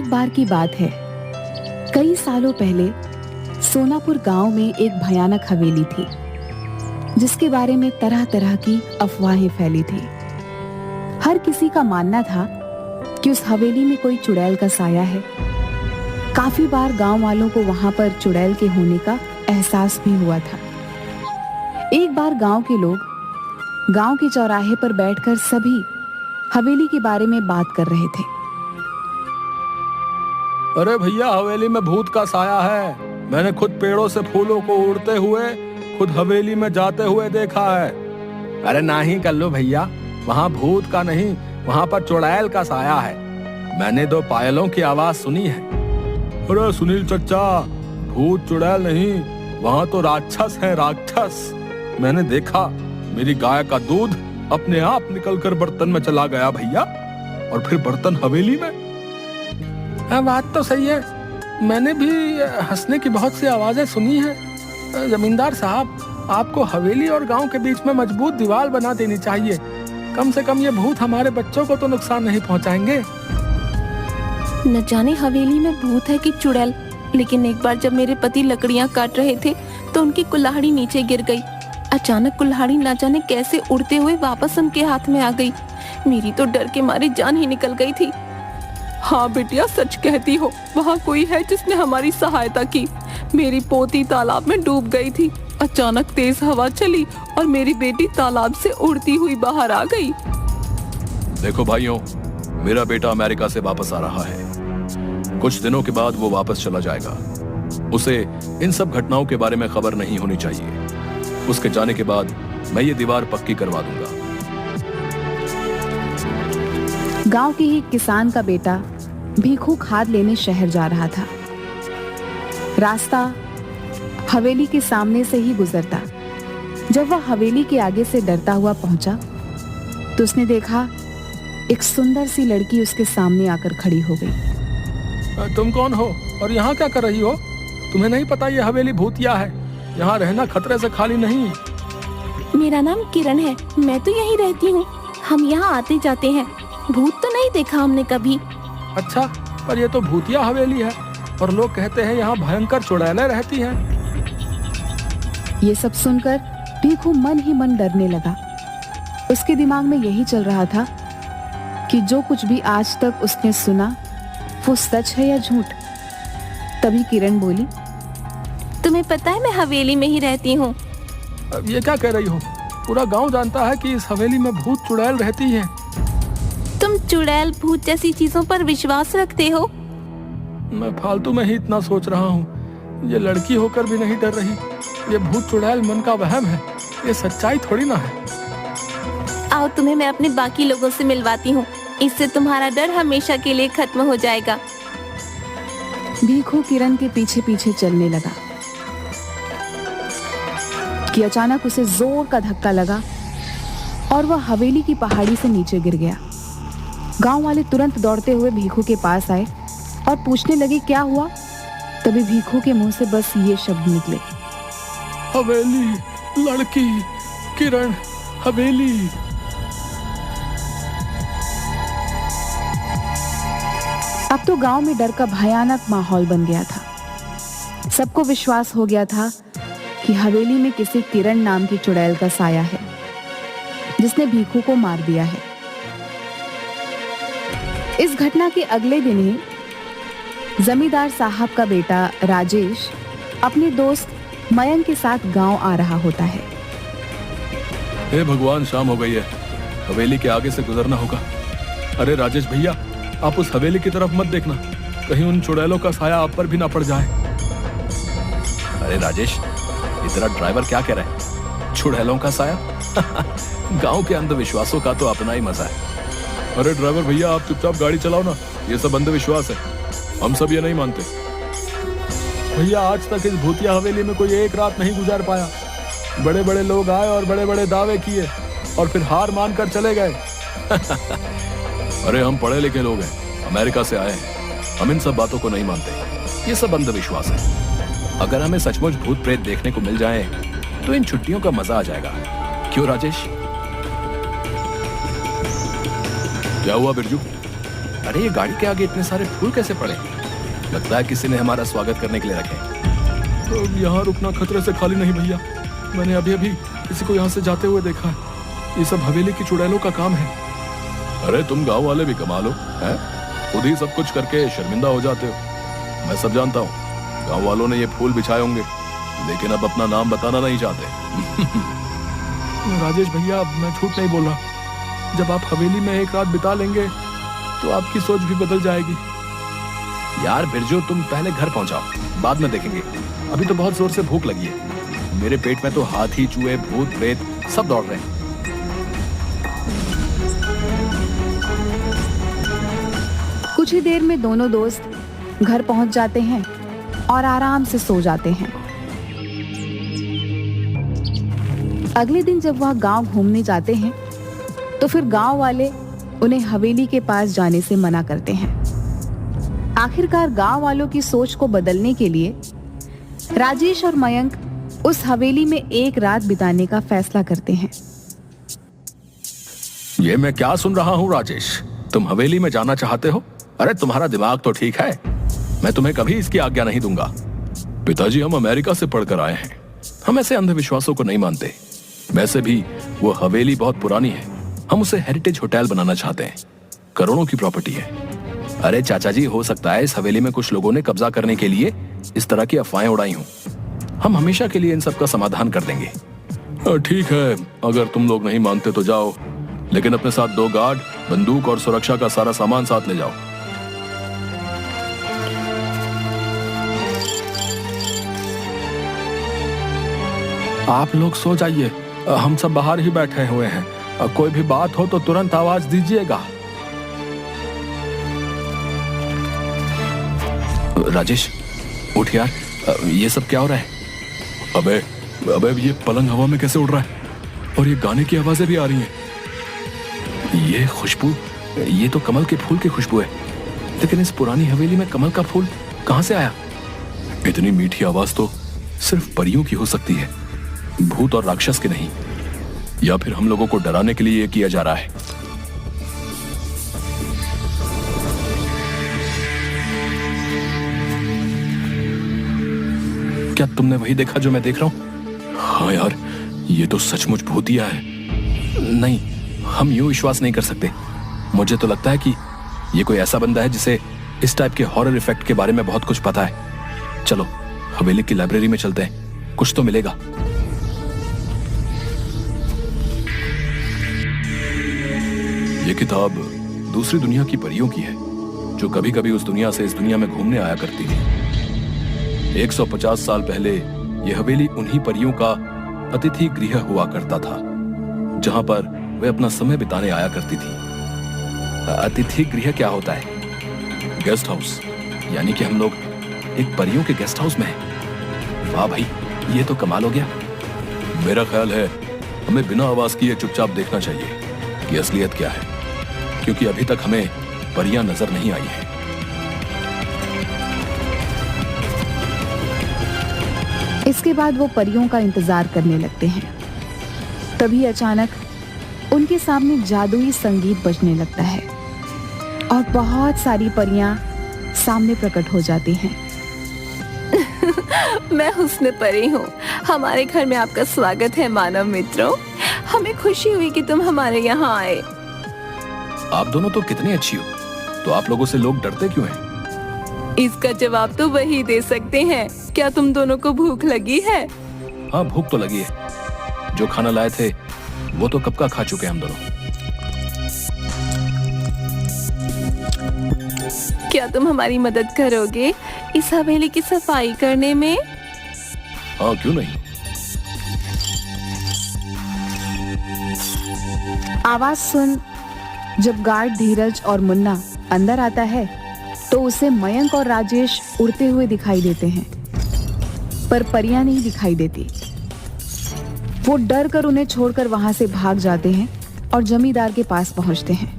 एक बार की बात है, कई सालों पहले सोनापुर गांव में एक भयानक हवेली थी, जिसके बारे में तरह तरह की अफवाहें फैली थी। हर किसी का मानना था कि उस हवेली में कोई चुड़ैल का साया है। काफी बार गांव वालों को वहां पर चुड़ैल के होने का एहसास भी हुआ था। एक बार गांव के लोग गांव के चौराहे पर बैठकर सभी हवेली के बारे में बात कर रहे थे। अरे भैया, हवेली में भूत का साया है। मैंने खुद पेड़ों से फूलों को उड़ते हुए खुद हवेली में जाते हुए देखा है। अरे नहीं कल्लू भैया, वहाँ भूत का नहीं, वहाँ पर चुड़ैल का साया है। मैंने 2 पायलों की आवाज सुनी है। अरे सुनील चच्चा, भूत चुड़ैल नहीं, वहाँ तो राक्षस है, राक्षस। मैंने देखा, मेरी गाय का दूध अपने आप निकलकर बर्तन में चला गया भैया, और फिर बर्तन हवेली में। हाँ, बात तो सही है। मैंने भी हंसने की बहुत सी आवाजें सुनी हैं। जमींदार साहब, आपको हवेली और गांव के बीच में मजबूत दीवार बना देनी चाहिए। कम से कम ये भूत हमारे बच्चों को तो नुकसान नहीं पहुंचाएंगे। न जाने हवेली में भूत है कि चुड़ैल, लेकिन एक बार जब मेरे पति लकड़ियां काट रहे थे तो उनकी कुल्हाड़ी नीचे गिर गई। अचानक कुल्हाड़ी न जाने कैसे उड़ते हुए वापस उनके हाथ में आ गई। मेरी तो डर के मारे जान ही निकल गई थी। हाँ बिटिया, सच कहती हो, वहाँ कोई है जिसने हमारी सहायता की। मेरी पोती तालाब में डूब गई थी। अचानक तेज हवा चली और मेरी बेटी तालाब से उड़ती हुई बाहर आ गई। देखो भाइयों, मेरा बेटा अमेरिका से वापस आ रहा है। कुछ दिनों के बाद वो वापस चला जाएगा। उसे इन सब घटनाओं के बारे में खबर नहीं होनी चाहिए। उसके जाने के बाद मैं ये दीवार पक्की करवा दूंगा। गांव के ही किसान का बेटा भीखू खाद लेने शहर जा रहा था। रास्ता हवेली के सामने से ही गुजरता। जब वह हवेली के आगे से डरता हुआ पहुंचा तो उसने देखा एक सुंदर सी लड़की उसके सामने आकर खड़ी हो गई। तुम कौन हो और यहाँ क्या कर रही हो? तुम्हें नहीं पता ये हवेली भूतिया है? यहाँ रहना खतरे से खाली नहीं। मेरा नाम किरण है, मैं तो यहीं रहती हूँ। हम यहाँ आते जाते हैं। भूत तो नहीं देखा हमने कभी। अच्छा, पर ये तो भूतिया हवेली है और लोग कहते हैं यहाँ भयंकर चुड़ैलें रहती हैं। ये सब सुनकर भीखू मन ही मन डरने लगा। उसके दिमाग में यही चल रहा था कि जो कुछ भी आज तक उसने सुना वो सच है या झूठ। तभी किरण बोली, तुम्हें पता है मैं हवेली में ही रहती हूँ। अब ये क्या कह रही हो? पूरा गांव जानता है कि इस हवेली में भूत चुड़ैल रहती है। तुम चुड़ैल भूत जैसी चीजों पर विश्वास रखते हो? मैं फालतू में ही इतना सोच रहा हूँ। ये लड़की होकर भी नहीं डर रही। ये भूत चुड़ैल मन का वहम है, ये सच्चाई थोड़ी ना है। आओ, तुम्हें मैं अपने बाकी लोगों से मिलवाती हूँ। इससे तुम्हारा डर हमेशा के लिए खत्म हो जाएगा। भीखू किरण के पीछे पीछे चलने लगा कि अचानक उसे जोर का धक्का लगा और वह हवेली की पहाड़ी से नीचे गिर गया। गांव वाले तुरंत दौड़ते हुए भीखू के पास आए और पूछने लगे क्या हुआ। तभी भीखू के मुंह से बस ये शब्द निकले, हवेली, लड़की, किरण, हवेली। अब तो गांव में डर का भयानक माहौल बन गया था। सबको विश्वास हो गया था कि हवेली में किसी किरण नाम की चुड़ैल का साया है जिसने भीखू को मार दिया है। इस घटना के अगले दिन ही जमींदार साहब का बेटा राजेश अपने दोस्त मयंक के साथ गांव आ रहा होता है। हे भगवान, शाम हो गई है। हवेली के आगे से गुजरना होगा। अरे राजेश भैया, आप उस हवेली की तरफ मत देखना, कहीं उन चुड़ैलों का साया आप पर भी ना पड़ जाए। अरे राजेश, ये तेरा ड्राइवर क्या कह रहा है? चुड़ैलों का साया? गांव के अंधविश्वासों का तो अपना ही मजा है। अरे ड्राइवर भैया, आप चुपचाप गाड़ी चलाओ ना। ये सब अंधविश्वास है, हम सब ये नहीं मानते। भैया, आज तक इस भूतिया हवेली में कोई एक रात नहीं गुजार पाया। बड़े बड़े लोग आए और बड़े बड़े दावे किए और फिर हार मानकर चले गए। अरे हम पढ़े लिखे लोग हैं, अमेरिका से आए हैं, हम इन सब बातों को नहीं मानते। ये सब अंधविश्वास है। अगर हमें सचमुच भूत प्रेत देखने को मिल जाए तो इन छुट्टियों का मजा आ जाएगा। क्यों राजेश? क्या हुआ बिरजू? अरे ये गाड़ी के आगे इतने सारे फूल कैसे पड़े? लगता है किसी ने हमारा स्वागत करने के लिए रखे। तो यहाँ रुकना खतरे से खाली नहीं भैया। मैंने अभी अभी किसी को यहाँ से जाते हुए देखा है। ये सब हवेली की चुड़ैलों का काम है। अरे तुम गांव वाले भी कमाल हो, हैं? खुद ही सब कुछ करके शर्मिंदा हो जाते हो। मैं सब जानता हूँ। गांव वालों ने ये फूल बिछाए होंगे, लेकिन अब अपना नाम बताना नहीं चाहते। राजेश भैया, मैं झूठ नहीं बोल रहा। जब आप हवेली में एक रात बिता लेंगे तो आपकी सोच भी बदल जाएगी। यार बिरजू, तुम पहले घर पहुंचाओ, बाद में देखेंगे। अभी तो बहुत जोर से भूख लगी है। मेरे पेट में तो हाथी, चूहे, भूत, प्रेत सब दौड़ रहे हैं। कुछ ही देर में दोनों दोस्त घर पहुंच जाते हैं और आराम से सो जाते हैं। अगले दिन जब वह गांव घूमने जाते हैं तो फिर गांव वाले उन्हें हवेली के पास जाने से मना करते हैं। आखिरकार गांव वालों की सोच को बदलने के लिए राजेश और मयंक उस हवेली में एक रात बिताने का फैसला करते हैं। ये मैं क्या सुन रहा हूँ राजेश? तुम हवेली में जाना चाहते हो? अरे तुम्हारा दिमाग तो ठीक है। मैं तुम्हें कभी इसकी आज्ञा नहीं दूंगा। पिताजी, हम अमेरिका से पढ़कर आए हैं। हम ऐसे अंधविश्वासों को नहीं मानते। वैसे भी वो हवेली बहुत पुरानी है। हम उसे हेरिटेज होटल बनाना चाहते हैं। करोड़ों की प्रॉपर्टी है। अरे चाचा जी, हो सकता है इस हवेली में कुछ लोगों ने कब्जा करने के लिए इस तरह की अफवाहें उड़ाई हों। हम हमेशा के लिए इन सब का समाधान कर देंगे। ठीक है, अगर तुम लोग नहीं मानते तो जाओ, लेकिन अपने साथ 2 गार्ड, बंदूक और सुरक्षा का सारा सामान साथ ले जाओ। आप लोग सो जाइए, हम सब बाहर ही बैठे हुए हैं। कोई भी बात हो तो तुरंत आवाज दीजिएगा। राजेश, उठ यार, ये सब क्या हो रहा है? अबे ये पलंग हवा में कैसे उड़ रहा है? और ये गाने की आवाजें भी आ रही हैं। ये खुशबू, ये तो कमल के फूल की खुशबू है। लेकिन इस पुरानी हवेली में कमल का फूल कहां से आया? इतनी मीठी आवाज तो सिर्फ परियों की हो सकती है, भूत और राक्षस की नहीं। या फिर हम लोगों को डराने के लिए ये किया जा रहा है। क्या तुमने वही देखा जो मैं देख रहा हूं? हाँ यार, ये तो सचमुच भूतिया है। नहीं, हम यूं विश्वास नहीं कर सकते। मुझे तो लगता है कि ये कोई ऐसा बंदा है जिसे इस टाइप के हॉरर इफेक्ट के बारे में बहुत कुछ पता है। चलो हवेली की लाइब्रेरी में चलते हैं, कुछ तो मिलेगा। ये किताब दूसरी दुनिया की परियों की है, जो कभी कभी उस दुनिया से इस दुनिया में घूमने आया करती थी। 150 साल पहले यह हवेली उन्हीं परियों का अतिथि गृह हुआ करता था, जहां पर वे अपना समय बिताने आया करती थी। अतिथि गृह क्या होता है? Guest house. यानी कि हम लोग एक परियों के गेस्ट हाउस में हैं। वाह भाई, ये तो कमाल हो गया। मेरा ख्याल है हमें बिना आवाज किए चुपचाप देखना चाहिए कि असलियत क्या है, क्योंकि अभी तक हमें परियां नजर नहीं आई हैं। इसके बाद वो परियों का इंतजार करने लगते हैं। तभी अचानक उनके सामने जादुई संगीत बजने लगता है और बहुत सारी परियां सामने प्रकट हो जाती हैं। मैं हुस्न परी हूँ। हमारे घर में आपका स्वागत है मानव मित्रों। हमें खुशी हुई कि तुम हमारे यहाँ आए। आप दोनों तो कितनी अच्छी हो, तो आप लोगों से लोग डरते क्यों हैं? इसका जवाब तो वही दे सकते हैं। क्या तुम दोनों को भूख लगी है? हाँ, भूख तो लगी है। जो खाना लाए थे वो तो कब का खा चुके हैं हम दोनों। क्या तुम हमारी मदद करोगे इस हवेली की सफाई करने में? हाँ, क्यों नहीं। आवाज सुन जब गार्ड धीरज और मुन्ना अंदर आता है तो उसे मयंक और राजेश उड़ते हुए दिखाई देते हैं, पर परियां नहीं दिखाई देती। वो डर कर उन्हें छोड़कर वहां से भाग जाते हैं और जमींदार के पास पहुंचते हैं।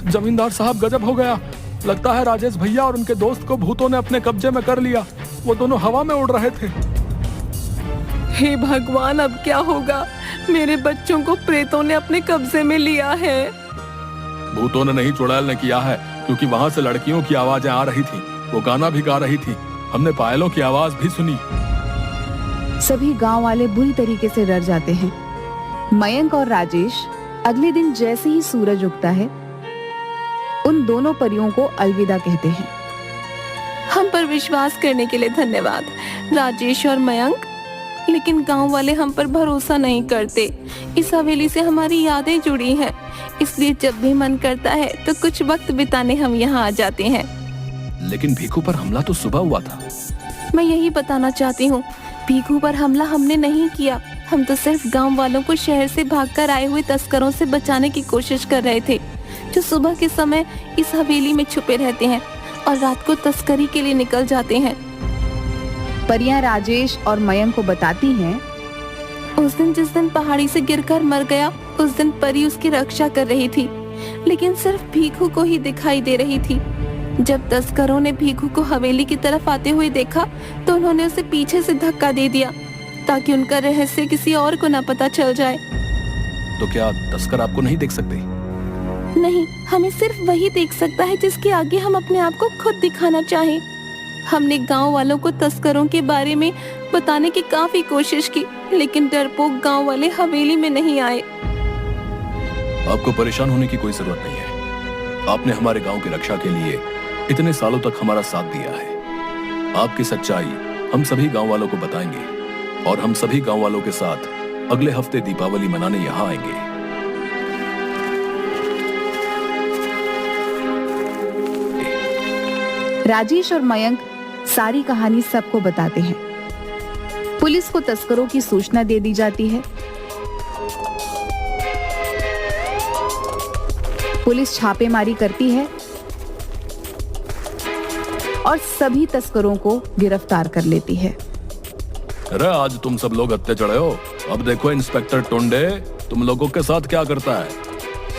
जमींदार साहब, गजब हो गया। लगता है राजेश भैया और उनके दोस्त को भूतों ने अपने कब्जे में कर लिया। वो दोनों हवा में उड़ रहे थे। हे भगवान, अब क्या होगा? मेरे बच्चों को प्रेतों ने अपने कब्जे में लिया है। भूतों ने नहीं, चुड़ैल ने किया है। क्योंकि वहां से लड़कियों की आवाजें आ रही थी, वो गाना भी गा रही थी, हमने पायलों की आवाज भी सुनी। सभी गांव वाले बुरी तरीके से डर जाते हैं। मयंक और राजेश अगले दिन जैसे ही सूरज उगता है उन दोनों परियों को अलविदा कहते हैं। हम पर विश्वास करने के लिए धन्यवाद राजेश और मयंक, लेकिन गांव वाले हम पर भरोसा नहीं करते। इस हवेली से हमारी यादें जुड़ी हैं, इसलिए जब भी मन करता है तो कुछ वक्त बिताने हम यहाँ आ जाते हैं। लेकिन भीखू पर हमला तो सुबह हुआ था। मैं यही बताना चाहती हूँ, भीखू पर हमला हमने नहीं किया। हम तो सिर्फ गांव वालों को शहर से भागकर आए हुए तस्करों से बचाने की कोशिश कर रहे थे, जो सुबह के समय इस हवेली में छुपे रहते हैं और रात को तस्करी के लिए निकल जाते हैं। परियां राजेश और मयंक को बताती हैं, उस दिन जिस दिन पहाड़ी से गिरकर मर गया, उस दिन परी उसकी रक्षा कर रही थी, लेकिन सिर्फ भीखू को ही दिखाई दे रही थी। जब तस्करों ने भीखू को हवेली की तरफ आते हुए देखा तो उन्होंने उसे पीछे से धक्का दे दिया ताकि उनका रहस्य किसी और को न पता चल जाए। तो क्या तस्कर आपको नहीं देख सकते? नहीं, हमें सिर्फ वही देख सकता है जिसके आगे हम अपने आप को खुद दिखाना चाहें। हमने गांव वालों को तस्करों के बारे में बताने की काफी कोशिश की, लेकिन डरपोक गांव वाले हवेली में नहीं आए। आपको परेशान होने की कोई जरूरत नहीं है। आपने हमारे गांव की रक्षा के लिए इतने सालों तक हमारा साथ दिया है। आपकी सच्चाई हम सभी गांव वालों को बताएंगे और हम सभी गांव वालों के साथ अगले हफ्ते दीपावली मनाने यहाँ आएंगे। राजेश और मयंक सारी कहानी सबको बताते हैं। पुलिस को तस्करों की सूचना दे दी जाती है। पुलिस छापेमारी करती है और सभी तस्करों को गिरफ्तार कर लेती है। अरे आज तुम सब लोग हत्या चढ़े हो। अब देखो इंस्पेक्टर टुंडे तुम लोगों के साथ क्या करता है।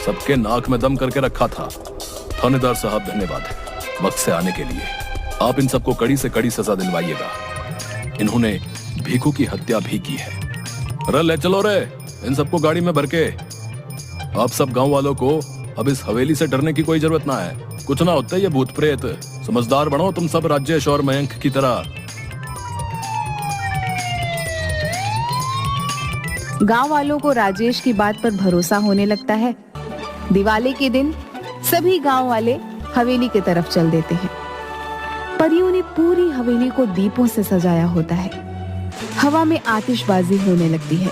सबके नाक में दम करके रखा था। थानेदार साहब धन्यवाद वक्त से आने के लिए। आप इन सबको कड़ी से कड़ी सजा दिलवाइएगा। इन्होंने भीखू की हत्या भी की है। अरे ले चलो रे इन सबको गाड़ी में भर के। आप सब गांव वालों को अब इस हवेली से डरने की कोई जरूरत ना है। कुछ ना होते ये भूत प्रेत। समझदार बनो तुम सब राजेश और मयंक की तरह। गांव वालों को राजेश की बात पर भरोसा होने लगता है। दिवाली के दिन सभी गांव वाले हवेली की तरफ चल देते हैं। परियों ने पूरी हवेली को दीपों से सजाया होता है। हवा में आतिशबाजी होने लगती है।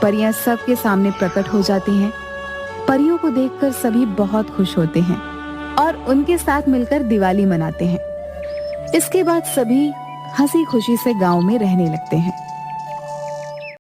परियां सबके सामने प्रकट हो जाती हैं। परियों को देखकर सभी बहुत खुश होते हैं और उनके साथ मिलकर दिवाली मनाते हैं। इसके बाद सभी हंसी खुशी से गांव में रहने लगते हैं।